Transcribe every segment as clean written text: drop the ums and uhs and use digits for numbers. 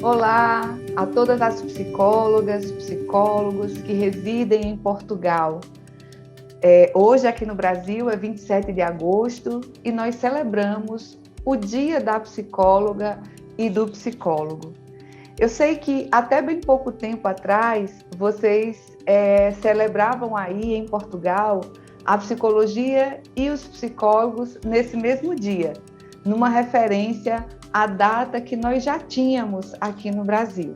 Olá a todas as psicólogas, psicólogos que residem em Portugal. Hoje aqui no Brasil é 27 de agosto e nós celebramos o Dia da Psicóloga e do Psicólogo. Eu sei que até bem pouco tempo atrás vocês celebravam aí em Portugal a psicologia e os psicólogos nesse mesmo dia, numa referência à data que nós já tínhamos aqui no Brasil.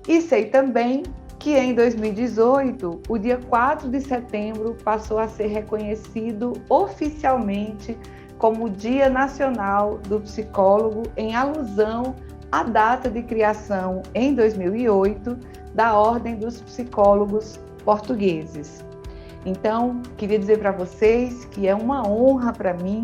E sei também que em 2018, o dia 4 de setembro passou a ser reconhecido oficialmente como o Dia Nacional do Psicólogo, em alusão à data de criação, em 2008, da Ordem dos Psicólogos Portugueses. Então, queria dizer para vocês que é uma honra para mim,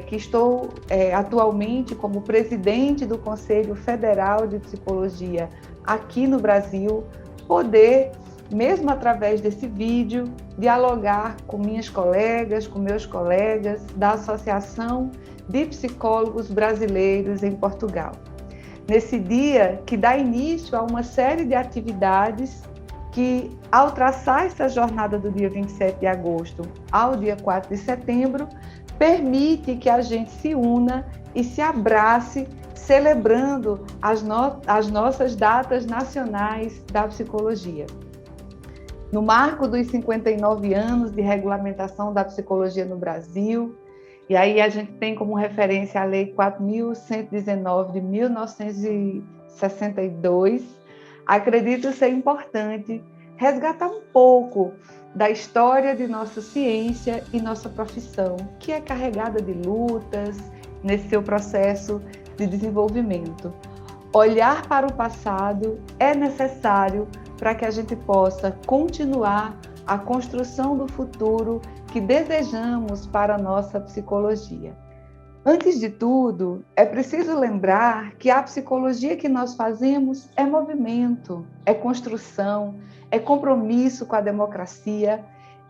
que estou atualmente como presidente do Conselho Federal de Psicologia aqui no Brasil, poder, mesmo através desse vídeo, dialogar com minhas colegas, com meus colegas da Associação de Psicólogos Brasileiros em Portugal. Nesse dia que dá início a uma série de atividades que, ao traçar essa jornada do dia 27 de agosto ao dia 4 de setembro, permite que a gente se una e se abrace, celebrando as nossas datas nacionais da psicologia. No marco dos 59 anos de regulamentação da psicologia no Brasil, e aí a gente tem como referência a Lei 4.119 de 1962, acredito ser importante resgatar um pouco da história de nossa ciência e nossa profissão, que é carregada de lutas nesse seu processo de desenvolvimento. Olhar para o passado é necessário para que a gente possa continuar a construção do futuro que desejamos para a nossa psicologia. Antes de tudo, é preciso lembrar que a psicologia que nós fazemos é movimento, é construção, é compromisso com a democracia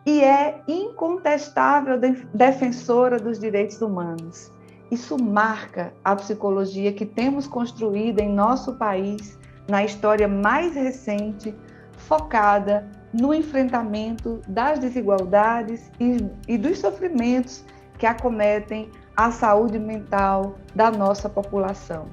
e é incontestável defensora dos direitos humanos. Isso marca a psicologia que temos construída em nosso país na história mais recente, focada no enfrentamento das desigualdades e dos sofrimentos que acometem a saúde mental da nossa população.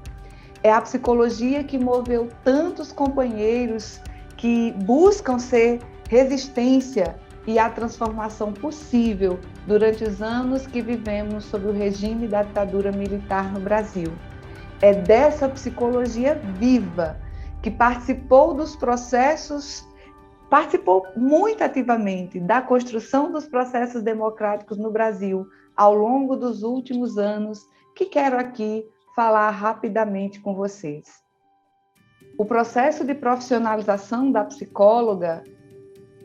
É a psicologia que moveu tantos companheiros que buscam ser resistência e a transformação possível durante os anos que vivemos sob o regime da ditadura militar no Brasil. É dessa psicologia viva que participou muito ativamente da construção dos processos democráticos no Brasil ao longo dos últimos anos, que quero aqui falar rapidamente com vocês. O processo de profissionalização da psicóloga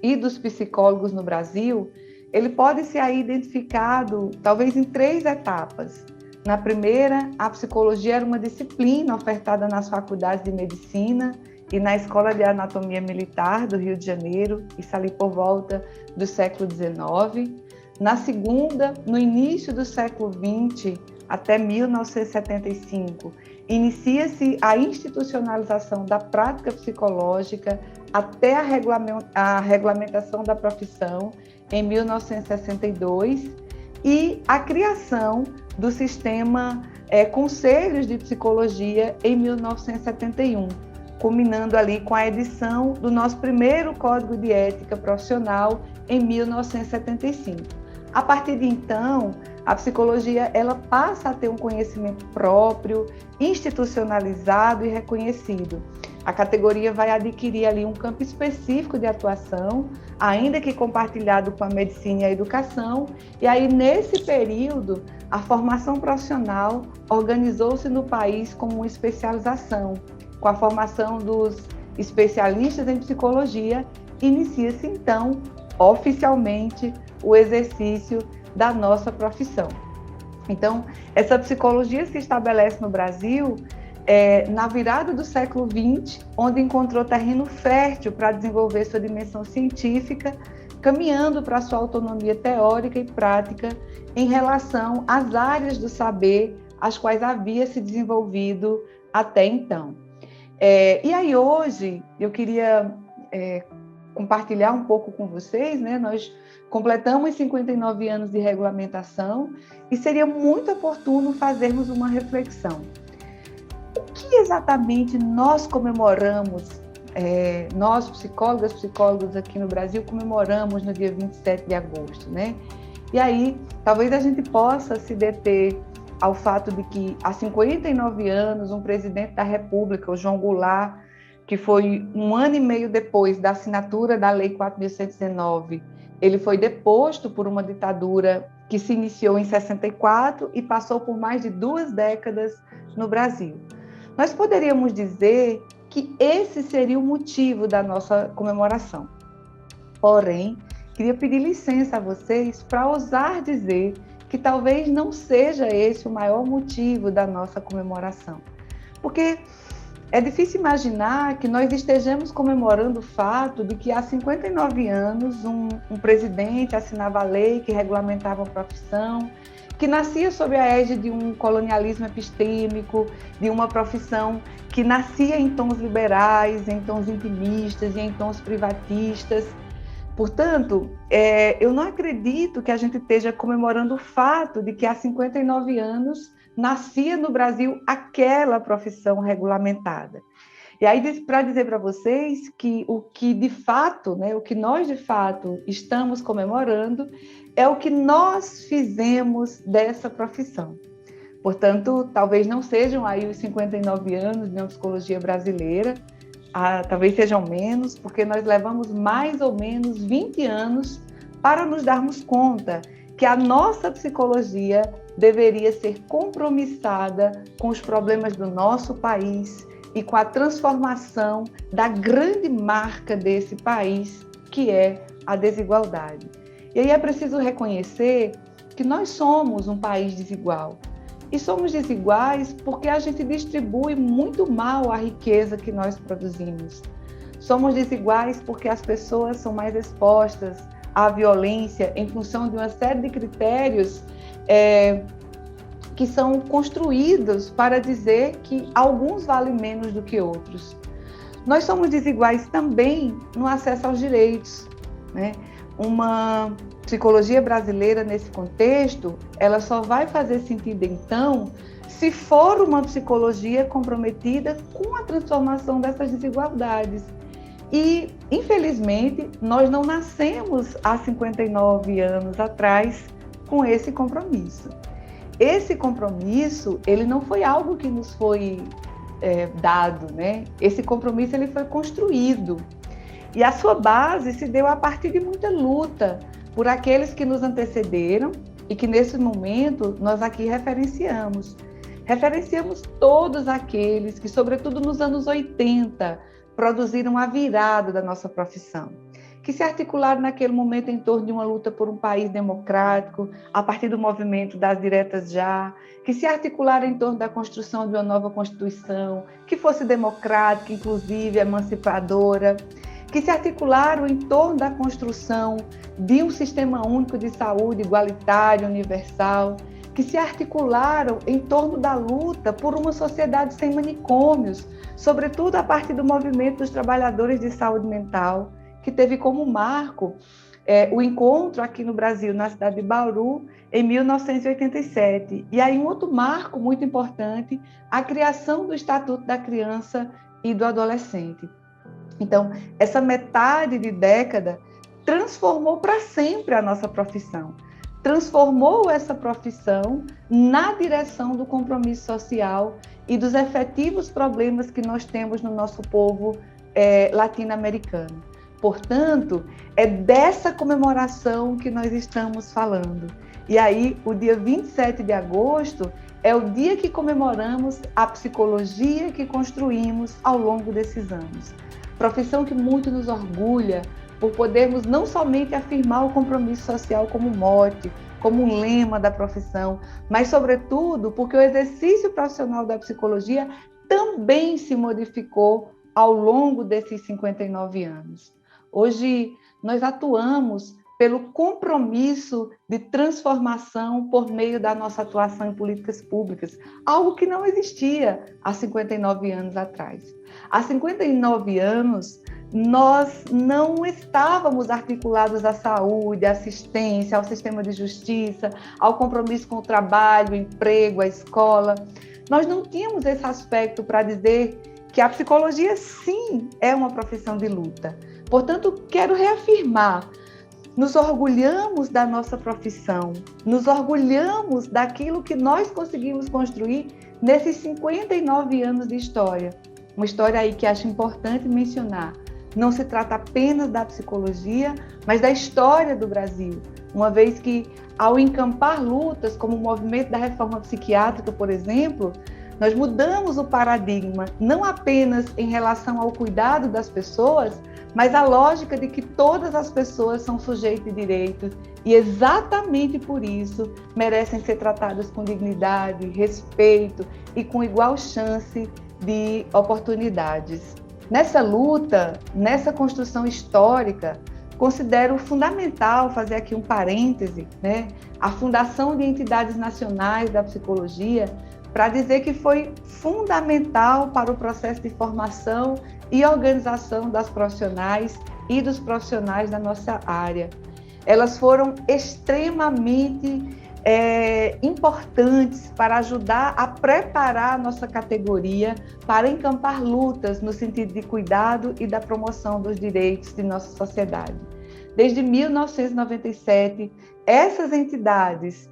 e dos psicólogos no Brasil, ele pode ser aí identificado talvez em 3 etapas. Na primeira, a psicologia era uma disciplina ofertada nas faculdades de medicina e na Escola de Anatomia Militar do Rio de Janeiro, isso ali por volta do século XIX. Na segunda, no início do século XX, até 1975, inicia-se a institucionalização da prática psicológica até a regulamentação da profissão em 1962 e a criação do sistema Conselhos de Psicologia em 1971, culminando ali com a edição do nosso primeiro Código de Ética Profissional em 1975. A partir de então, a psicologia ela passa a ter um conhecimento próprio, institucionalizado e reconhecido. A categoria vai adquirir ali um campo específico de atuação, ainda que compartilhado com a medicina e a educação, e aí nesse período a formação profissional organizou-se no país como uma especialização. Com a formação dos especialistas em psicologia, inicia-se então oficialmente o exercício da nossa profissão. Então, essa psicologia se estabelece no Brasil na virada do século XX, onde encontrou terreno fértil para desenvolver sua dimensão científica, caminhando para sua autonomia teórica e prática em relação às áreas do saber as quais havia se desenvolvido até então. E aí hoje eu queria compartilhar um pouco com vocês, né? Nós completamos 59 anos de regulamentação e seria muito oportuno fazermos uma reflexão. O que exatamente nós comemoramos, nós psicólogos aqui no Brasil comemoramos no dia 27 de agosto, né? E aí, talvez a gente possa se deter ao fato de que há 59 anos um presidente da República, o João Goulart, que foi um ano e meio depois da assinatura da Lei 4.119, ele foi deposto por uma ditadura que se iniciou em 64 e passou por mais de 2 décadas no Brasil. Nós poderíamos dizer que esse seria o motivo da nossa comemoração. Porém, queria pedir licença a vocês para ousar dizer que talvez não seja esse o maior motivo da nossa comemoração. Porque é difícil imaginar que nós estejamos comemorando o fato de que há 59 anos um presidente assinava a lei que regulamentava a profissão, que nascia sob a égide de um colonialismo epistêmico, de uma profissão que nascia em tons liberais, em tons intimistas e em tons privatistas. Portanto, eu não acredito que a gente esteja comemorando o fato de que há 59 anos nascia no Brasil aquela profissão regulamentada. E aí, para dizer para vocês que o que de fato, né, o que nós de fato estamos comemorando é o que nós fizemos dessa profissão. Portanto, talvez não sejam aí os 59 anos de uma psicologia brasileira, talvez sejam menos, porque nós levamos mais ou menos 20 anos para nos darmos conta que a nossa psicologia deveria ser compromissada com os problemas do nosso país e com a transformação da grande marca desse país, que é a desigualdade. E aí é preciso reconhecer que nós somos um país desigual. E somos desiguais porque a gente distribui muito mal a riqueza que nós produzimos. Somos desiguais porque as pessoas são mais expostas à violência em função de uma série de critérios que são construídos para dizer que alguns valem menos do que outros. Nós somos desiguais também no acesso aos direitos, né? Uma psicologia brasileira nesse contexto, ela só vai fazer sentido então se for uma psicologia comprometida com a transformação dessas desigualdades. E, infelizmente, nós não nascemos há 59 anos atrás com esse compromisso. Esse compromisso, ele não foi algo que nos foi dado, né? Esse compromisso ele foi construído. E a sua base se deu a partir de muita luta por aqueles que nos antecederam e que, nesse momento, nós aqui referenciamos. Referenciamos todos aqueles que, sobretudo nos anos 80, produziram a virada da nossa profissão, que se articularam naquele momento em torno de uma luta por um país democrático, a partir do movimento das diretas já, que se articularam em torno da construção de uma nova Constituição, que fosse democrática, inclusive, emancipadora, que se articularam em torno da construção de um sistema único de saúde igualitário, universal, que se articularam em torno da luta por uma sociedade sem manicômios, sobretudo a partir do movimento dos trabalhadores de saúde mental, que teve como marco o encontro aqui no Brasil, na cidade de Bauru, em 1987. E aí um outro marco muito importante, a criação do Estatuto da Criança e do Adolescente. Então, essa metade de década transformou para sempre a nossa profissão. Transformou essa profissão na direção do compromisso social e dos efetivos problemas que nós temos no nosso povo latino-americano. Portanto, é dessa comemoração que nós estamos falando. E aí, o dia 27 de agosto é o dia que comemoramos a psicologia que construímos ao longo desses anos. Profissão que muito nos orgulha por podermos não somente afirmar o compromisso social como mote, como um lema da profissão, mas, sobretudo, porque o exercício profissional da psicologia também se modificou ao longo desses 59 anos. Hoje, nós atuamos pelo compromisso de transformação por meio da nossa atuação em políticas públicas, algo que não existia há 59 anos atrás. Há 59 anos, nós não estávamos articulados à saúde, à assistência, ao sistema de justiça, ao compromisso com o trabalho, o emprego, a escola. Nós não tínhamos esse aspecto para dizer que a psicologia, sim, é uma profissão de luta. Portanto, quero reafirmar, nos orgulhamos da nossa profissão, nos orgulhamos daquilo que nós conseguimos construir nesses 59 anos de história. Uma história aí que acho importante mencionar. Não se trata apenas da psicologia, mas da história do Brasil, uma vez que, ao encampar lutas como o movimento da reforma psiquiátrica, por exemplo, nós mudamos o paradigma, não apenas em relação ao cuidado das pessoas, mas a lógica de que todas as pessoas são sujeitos de direitos e exatamente por isso merecem ser tratadas com dignidade, respeito e com igual chance de oportunidades. Nessa luta, nessa construção histórica, considero fundamental fazer aqui um parêntese, a fundação de entidades nacionais da psicologia, para dizer que foi fundamental para o processo de formação e organização das profissionais e dos profissionais da nossa área. Elas foram extremamente importantes para ajudar a preparar a nossa categoria para encampar lutas no sentido de cuidado e da promoção dos direitos de nossa sociedade. Desde 1997, essas entidades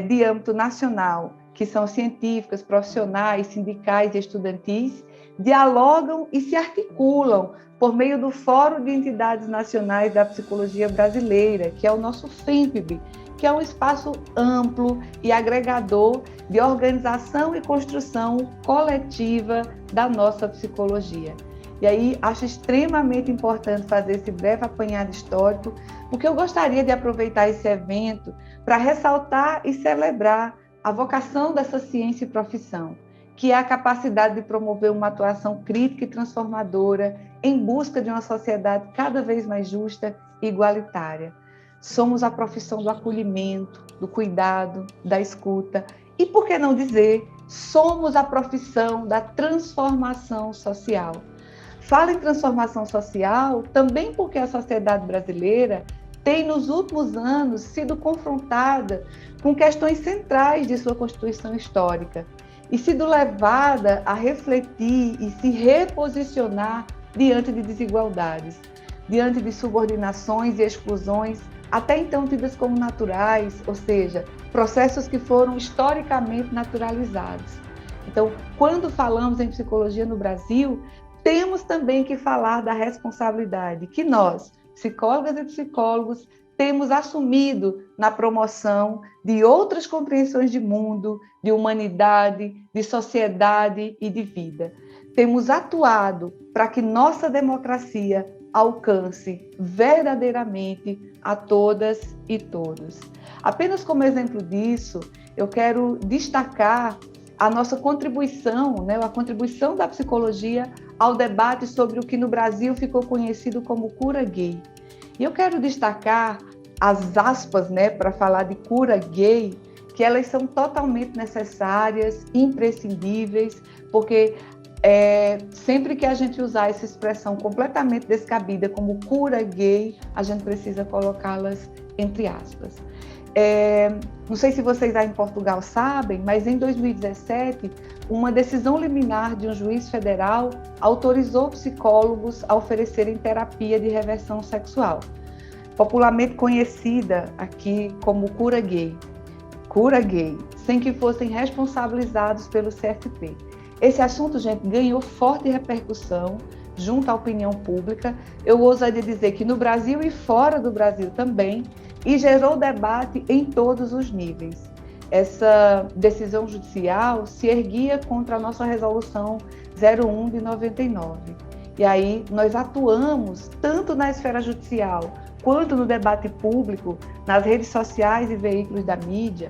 de âmbito nacional, que são científicas, profissionais, sindicais e estudantis, dialogam e se articulam por meio do Fórum de Entidades Nacionais da Psicologia Brasileira, que é o nosso FEMPB, que é um espaço amplo e agregador de organização e construção coletiva da nossa psicologia. E aí, acho extremamente importante fazer esse breve apanhado histórico, porque eu gostaria de aproveitar esse evento para ressaltar e celebrar a vocação dessa ciência e profissão, que é a capacidade de promover uma atuação crítica e transformadora em busca de uma sociedade cada vez mais justa e igualitária. Somos a profissão do acolhimento, do cuidado, da escuta e, por que não dizer, somos a profissão da transformação social. Falo em transformação social também porque a sociedade brasileira tem, nos últimos anos, sido confrontada com questões centrais de sua constituição histórica e sido levada a refletir e se reposicionar diante de desigualdades, diante de subordinações e exclusões até então tidas como naturais, ou seja, processos que foram historicamente naturalizados. Então, quando falamos em psicologia no Brasil, temos também que falar da responsabilidade que nós, psicólogas e psicólogos, temos assumido na promoção de outras compreensões de mundo, de humanidade, de sociedade e de vida. Temos atuado para que nossa democracia alcance verdadeiramente a todas e todos. Apenas como exemplo disso, eu quero destacar a nossa contribuição, a contribuição da psicologia ao debate sobre o que no Brasil ficou conhecido como cura gay. E eu quero destacar as aspas, para falar de cura gay, que elas são totalmente necessárias, imprescindíveis, porque sempre que a gente usar essa expressão completamente descabida como cura gay, a gente precisa colocá-las entre aspas. Não sei se vocês aí em Portugal sabem, mas em 2017, uma decisão liminar de um juiz federal autorizou psicólogos a oferecerem terapia de reversão sexual, popularmente conhecida aqui como cura gay, sem que fossem responsabilizados pelo CFP. Esse assunto, gente, ganhou forte repercussão junto à opinião pública. Eu ousaria dizer que no Brasil e fora do Brasil também, e gerou debate em todos os níveis. Essa decisão judicial se erguia contra a nossa resolução 01 de 99. E aí nós atuamos tanto na esfera judicial quanto no debate público, nas redes sociais e veículos da mídia.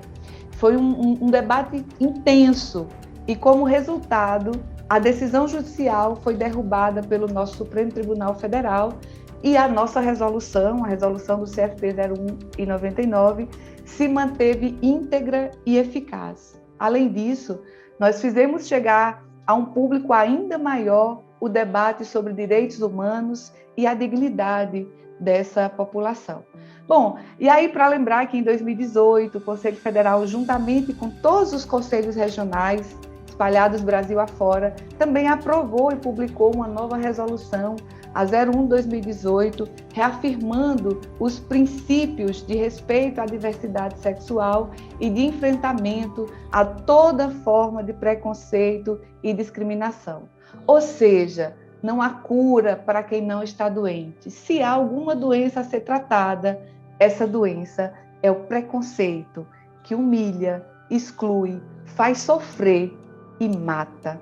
Foi um debate intenso e, como resultado, a decisão judicial foi derrubada pelo nosso Supremo Tribunal Federal, e a nossa resolução, a resolução do CFP 01 e 99, se manteve íntegra e eficaz. Além disso, nós fizemos chegar a um público ainda maior o debate sobre direitos humanos e a dignidade dessa população. Bom, e aí para lembrar que em 2018 o Conselho Federal, juntamente com todos os conselhos regionais espalhados Brasil afora, também aprovou e publicou uma nova resolução, a 01/2018, reafirmando os princípios de respeito à diversidade sexual e de enfrentamento a toda forma de preconceito e discriminação. Ou seja, não há cura para quem não está doente. Se há alguma doença a ser tratada, essa doença é o preconceito, que humilha, exclui, faz sofrer e mata.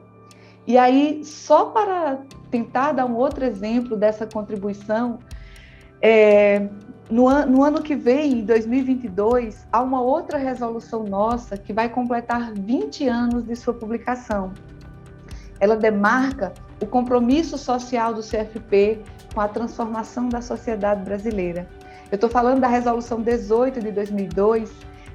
E aí, só para tentar dar um outro exemplo dessa contribuição, no ano que vem, em 2022, há uma outra resolução nossa que vai completar 20 anos de sua publicação. Ela demarca o compromisso social do CFP com a transformação da sociedade brasileira. Eu estou falando da Resolução 18 de 2002,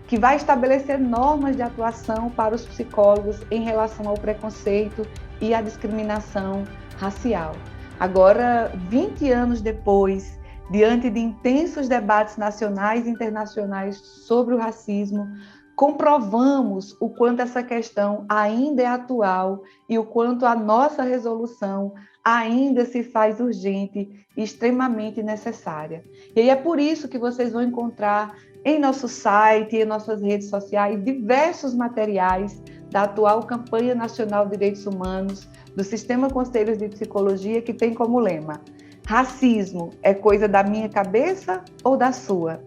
que vai estabelecer normas de atuação para os psicólogos em relação ao preconceito e à discriminação racial. Agora, 20 anos depois, diante de intensos debates nacionais e internacionais sobre o racismo, comprovamos o quanto essa questão ainda é atual e o quanto a nossa resolução ainda se faz urgente e extremamente necessária. E aí é por isso que vocês vão encontrar em nosso site e em nossas redes sociais diversos materiais da atual Campanha Nacional de Direitos Humanos, do Sistema Conselhos de Psicologia, que tem como lema: racismo é coisa da minha cabeça ou da sua?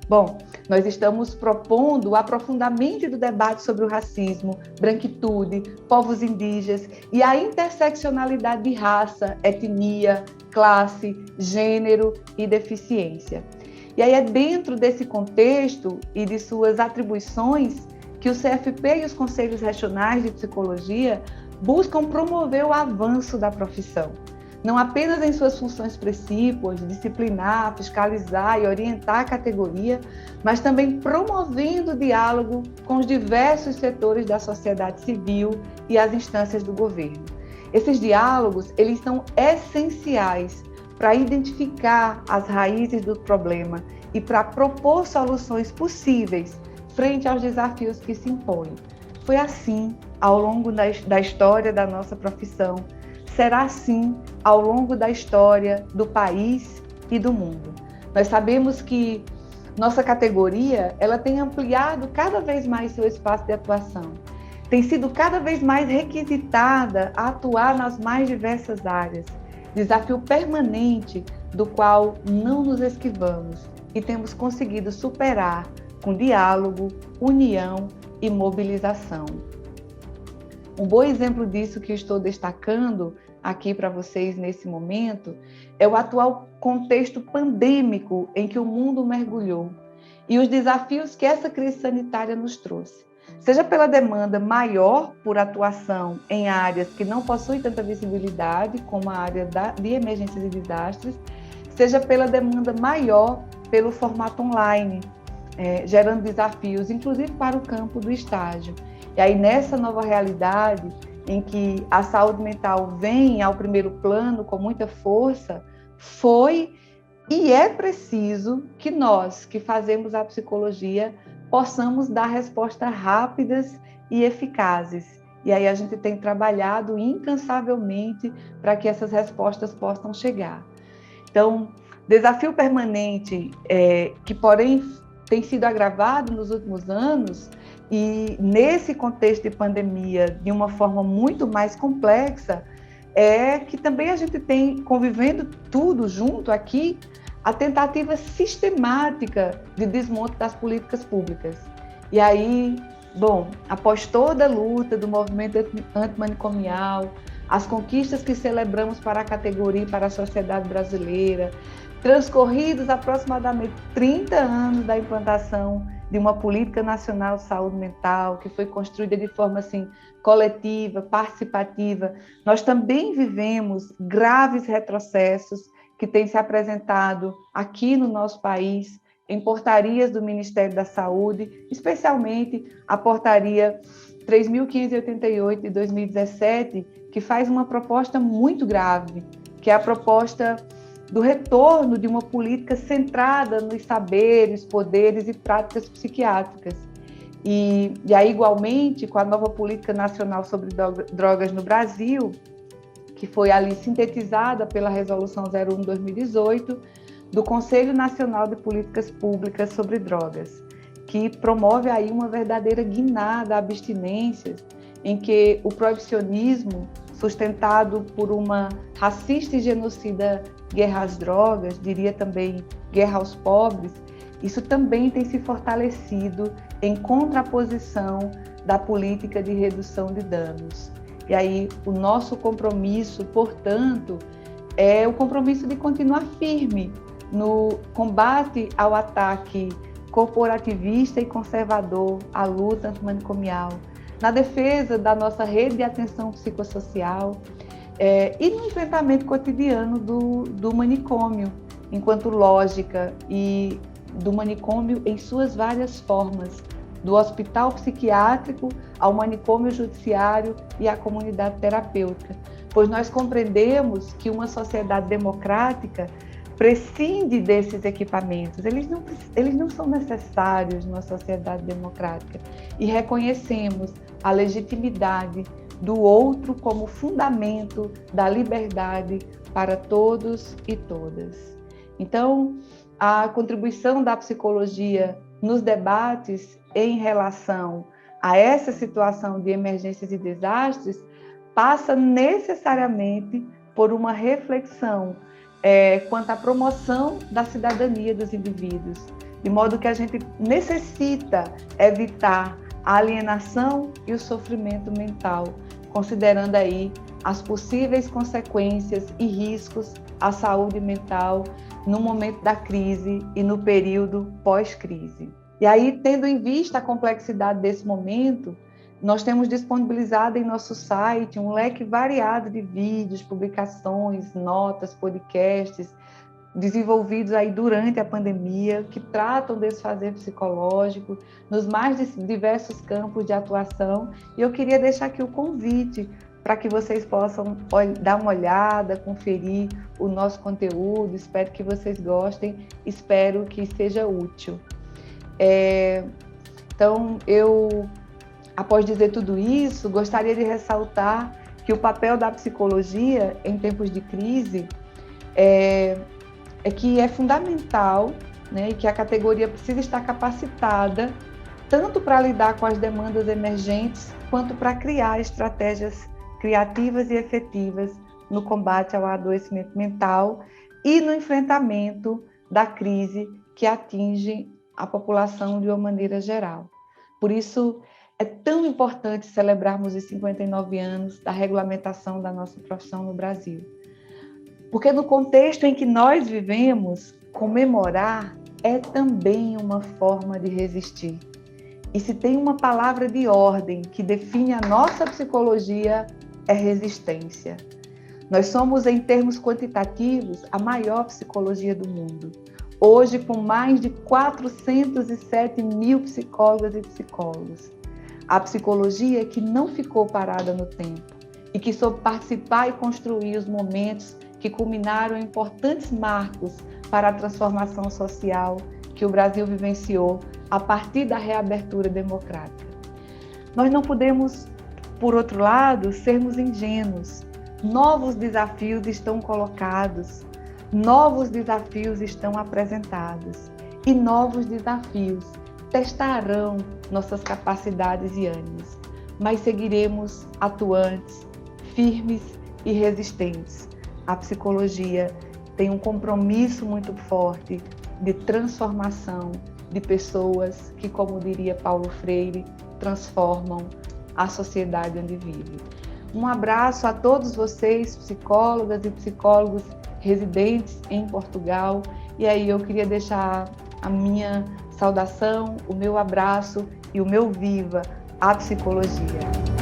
Bom, nós estamos propondo o aprofundamento do debate sobre o racismo, branquitude, povos indígenas e a interseccionalidade de raça, etnia, classe, gênero e deficiência. E aí é dentro desse contexto e de suas atribuições que o CFP e os conselhos regionais de psicologia buscam promover o avanço da profissão, não apenas em suas funções precípuas, disciplinar, fiscalizar e orientar a categoria, mas também promovendo o diálogo com os diversos setores da sociedade civil e as instâncias do governo. Esses diálogos, eles são essenciais para identificar as raízes do problema e para propor soluções possíveis frente aos desafios que se impõem. Foi assim ao longo da história da nossa profissão, será assim ao longo da história do país e do mundo. Nós sabemos que nossa categoria, ela tem ampliado cada vez mais seu espaço de atuação, tem sido cada vez mais requisitada a atuar nas mais diversas áreas, desafio permanente do qual não nos esquivamos e temos conseguido superar com diálogo, união e mobilização. Um bom exemplo disso que estou destacando aqui para vocês nesse momento é o atual contexto pandêmico em que o mundo mergulhou e os desafios que essa crise sanitária nos trouxe. Seja pela demanda maior por atuação em áreas que não possuem tanta visibilidade, como a área de emergências e desastres, seja pela demanda maior pelo formato online, gerando desafios, inclusive para o campo do estágio. E aí, nessa nova realidade, em que a saúde mental vem ao primeiro plano com muita força, foi e é preciso que nós, que fazemos a psicologia, possamos dar respostas rápidas e eficazes. E aí a gente tem trabalhado incansavelmente para que essas respostas possam chegar. Então, desafio permanente, que porém tem sido agravado nos últimos anos, e nesse contexto de pandemia, de uma forma muito mais complexa, é que também a gente tem, convivendo tudo junto aqui, a tentativa sistemática de desmonte das políticas públicas. E aí, bom, após toda a luta do movimento antimanicomial, as conquistas que celebramos para a categoria e para a sociedade brasileira, transcorridos aproximadamente 30 anos da implantação de uma política nacional de saúde mental, que foi construída de forma assim, coletiva, participativa, nós também vivemos graves retrocessos que tem se apresentado aqui no nosso país, em portarias do Ministério da Saúde, especialmente a portaria 3.588 de 2017, que faz uma proposta muito grave, que é a proposta do retorno de uma política centrada nos saberes, poderes e práticas psiquiátricas. E aí, igualmente, com a nova Política Nacional sobre Drogas no Brasil, que foi ali sintetizada pela Resolução 01/2018, do Conselho Nacional de Políticas Públicas sobre Drogas, que promove aí uma verdadeira guinada a abstinências, em que o proibicionismo, sustentado por uma racista e genocida guerra às drogas, diria também guerra aos pobres, isso também tem se fortalecido em contraposição da política de redução de danos. E aí o nosso compromisso, portanto, é o compromisso de continuar firme no combate ao ataque corporativista e conservador à luta antimanicomial, na defesa da nossa rede de atenção psicossocial e no enfrentamento cotidiano do manicômio, enquanto lógica, e do manicômio em suas várias formas, do hospital psiquiátrico ao manicômio judiciário e à comunidade terapêutica, pois nós compreendemos que uma sociedade democrática prescinde desses equipamentos, eles não são necessários numa sociedade democrática, e reconhecemos a legitimidade do outro como fundamento da liberdade para todos e todas. Então, a contribuição da psicologia nos debates em relação a essa situação de emergências e desastres passa necessariamente por uma reflexão quanto à promoção da cidadania dos indivíduos, de modo que a gente necessita evitar a alienação e o sofrimento mental, considerando aí as possíveis consequências e riscos à saúde mental no momento da crise e no período pós-crise. E aí, tendo em vista a complexidade desse momento, nós temos disponibilizado em nosso site um leque variado de vídeos, publicações, notas, podcasts, desenvolvidos aí durante a pandemia, que tratam desse fazer psicológico, nos mais diversos campos de atuação. E eu queria deixar aqui o convite para que vocês possam dar uma olhada, conferir o nosso conteúdo. Espero que vocês gostem, espero que seja útil. Então, após dizer tudo isso, gostaria de ressaltar que o papel da psicologia em tempos de crise é que é fundamental, né, e que a categoria precisa estar capacitada tanto para lidar com as demandas emergentes, quanto para criar estratégias criativas e efetivas no combate ao adoecimento mental e no enfrentamento da crise que atinge a população de uma maneira geral. Por isso, é tão importante celebrarmos os 59 anos da regulamentação da nossa profissão no Brasil. Porque no contexto em que nós vivemos, comemorar é também uma forma de resistir. E se tem uma palavra de ordem que define a nossa psicologia, é resistência. Nós somos, em termos quantitativos, a maior psicologia do mundo. Hoje, com mais de 407 mil psicólogas e psicólogos. A psicologia que não ficou parada no tempo e que soube participar e construir os momentos que culminaram em importantes marcos para a transformação social que o Brasil vivenciou a partir da reabertura democrática. Nós não podemos, por outro lado, sermos ingênuos. Novos desafios estão colocados, novos desafios estão apresentados e novos desafios testarão nossas capacidades e ânimos, mas seguiremos atuantes, firmes e resistentes. A psicologia tem um compromisso muito forte de transformação de pessoas que, como diria Paulo Freire, transformam a sociedade onde vive. Um abraço a todos vocês, psicólogas e psicólogos residentes em Portugal. E aí eu queria deixar a minha saudação, o meu abraço e o meu viva à psicologia.